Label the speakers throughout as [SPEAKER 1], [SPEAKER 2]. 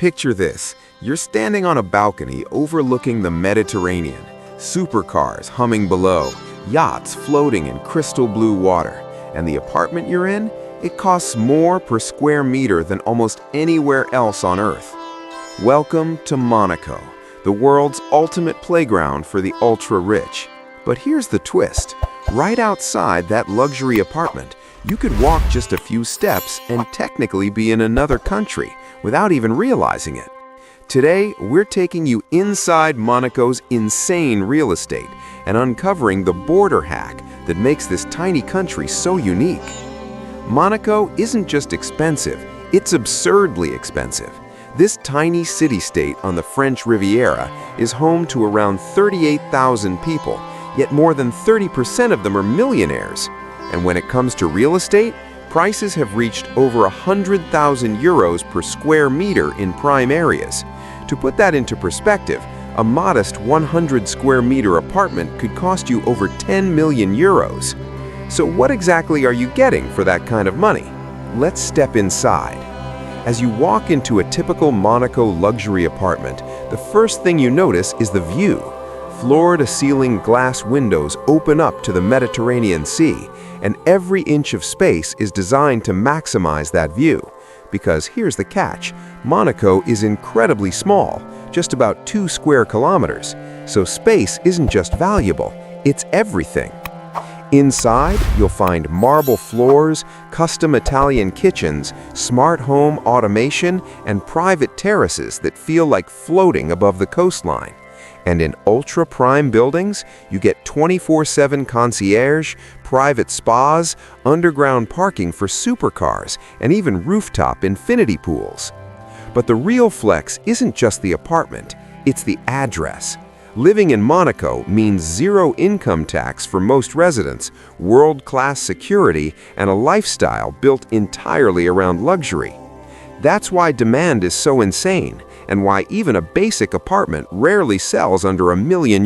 [SPEAKER 1] Picture this. You're standing on a balcony overlooking the Mediterranean. Supercars humming below, yachts floating in crystal blue water. And the apartment you're in? It costs more per square meter than almost anywhere else on Earth. Welcome to Monaco, the world's ultimate playground for the ultra-rich. But here's the twist. Right outside that luxury apartment, you could walk just a few steps and technically be in another country without even realizing it. Today, we're taking you inside Monaco's insane real estate and uncovering the border hack that makes this tiny country so unique. Monaco isn't just expensive, it's absurdly expensive. This tiny city-state on the French Riviera is home to around 38,000 people, yet more than 30% of them are millionaires. And when it comes to real estate, prices have reached over 100,000 euros per square meter in prime areas. To put that into perspective, a modest 100 square meter apartment could cost you over 10 million euros. So what exactly are you getting for that kind of money? Let's step inside. As you walk into a typical Monaco luxury apartment, the first thing you notice is the view. Floor-to-ceiling glass windows open up to the Mediterranean Sea, and every inch of space is designed to maximize that view. Because here's the catch, Monaco is incredibly small, just about 2 square kilometers, so space isn't just valuable, it's everything. Inside, you'll find marble floors, custom Italian kitchens, smart home automation, and private terraces that feel like floating above the coastline. And in ultra-prime buildings, you get 24/7 concierge, private spas, underground parking for supercars, and even rooftop infinity pools. But the real flex isn't just the apartment, it's the address. Living in Monaco means zero income tax for most residents, world-class security, and a lifestyle built entirely around luxury. That's why demand is so insane, and why even a basic apartment rarely sells under €1 million.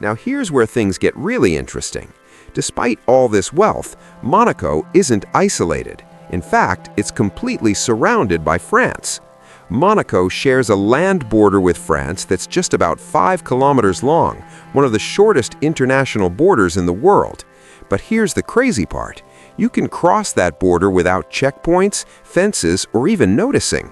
[SPEAKER 1] Now here's where things get really interesting. Despite all this wealth, Monaco isn't isolated. In fact, it's completely surrounded by France. Monaco shares a land border with France that's just about 5 kilometers long, one of the shortest international borders in the world. But here's the crazy part. You can cross that border without checkpoints, fences, or even noticing.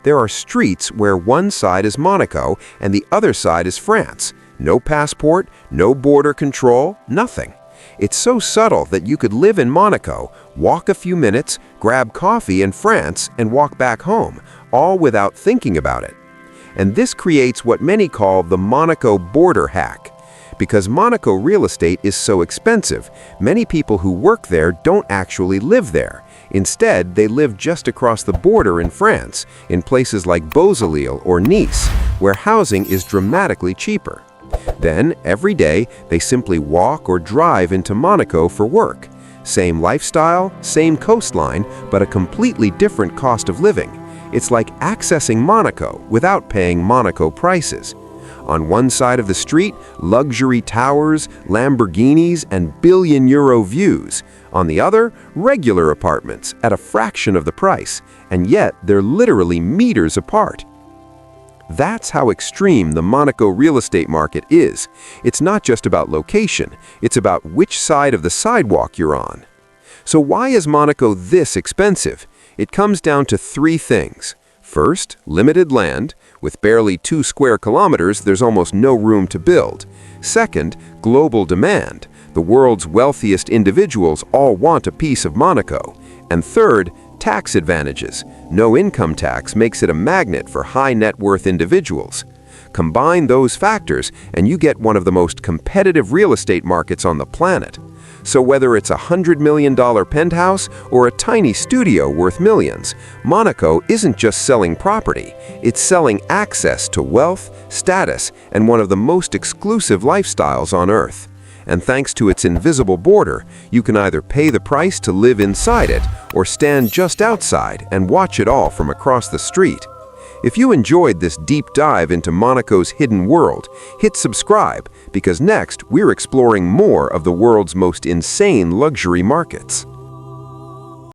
[SPEAKER 1] There are streets where one side is Monaco and the other side is France. No passport, no border control, nothing. It's so subtle that you could live in Monaco, walk a few minutes, grab coffee in France, and walk back home, all without thinking about it. And this creates what many call the Monaco border hack. Because Monaco real estate is so expensive, many people who work there don't actually live there. Instead, they live just across the border in France, in places like Beausoleil or Nice, where housing is dramatically cheaper. Then, every day, they simply walk or drive into Monaco for work. Same lifestyle, same coastline, but a completely different cost of living. It's like accessing Monaco without paying Monaco prices. On one side of the street, luxury towers, Lamborghinis, and billion-euro views. On the other, regular apartments at a fraction of the price, and yet they're literally meters apart. That's how extreme the Monaco real estate market is. It's not just about location, it's about which side of the sidewalk you're on. So why is Monaco this expensive? It comes down to 3 things. First, limited land. With barely 2 square kilometers, there's almost no room to build. Second, global demand. The world's wealthiest individuals all want a piece of Monaco. And third, tax advantages. No income tax makes it a magnet for high net worth individuals. Combine those factors and you get one of the most competitive real estate markets on the planet. So whether it's a $100 million penthouse or a tiny studio worth millions, Monaco isn't just selling property, it's selling access to wealth, status, and one of the most exclusive lifestyles on Earth. And thanks to its invisible border, you can either pay the price to live inside it or stand just outside and watch it all from across the street. If you enjoyed this deep dive into Monaco's hidden world, hit subscribe because next we're exploring more of the world's most insane luxury markets.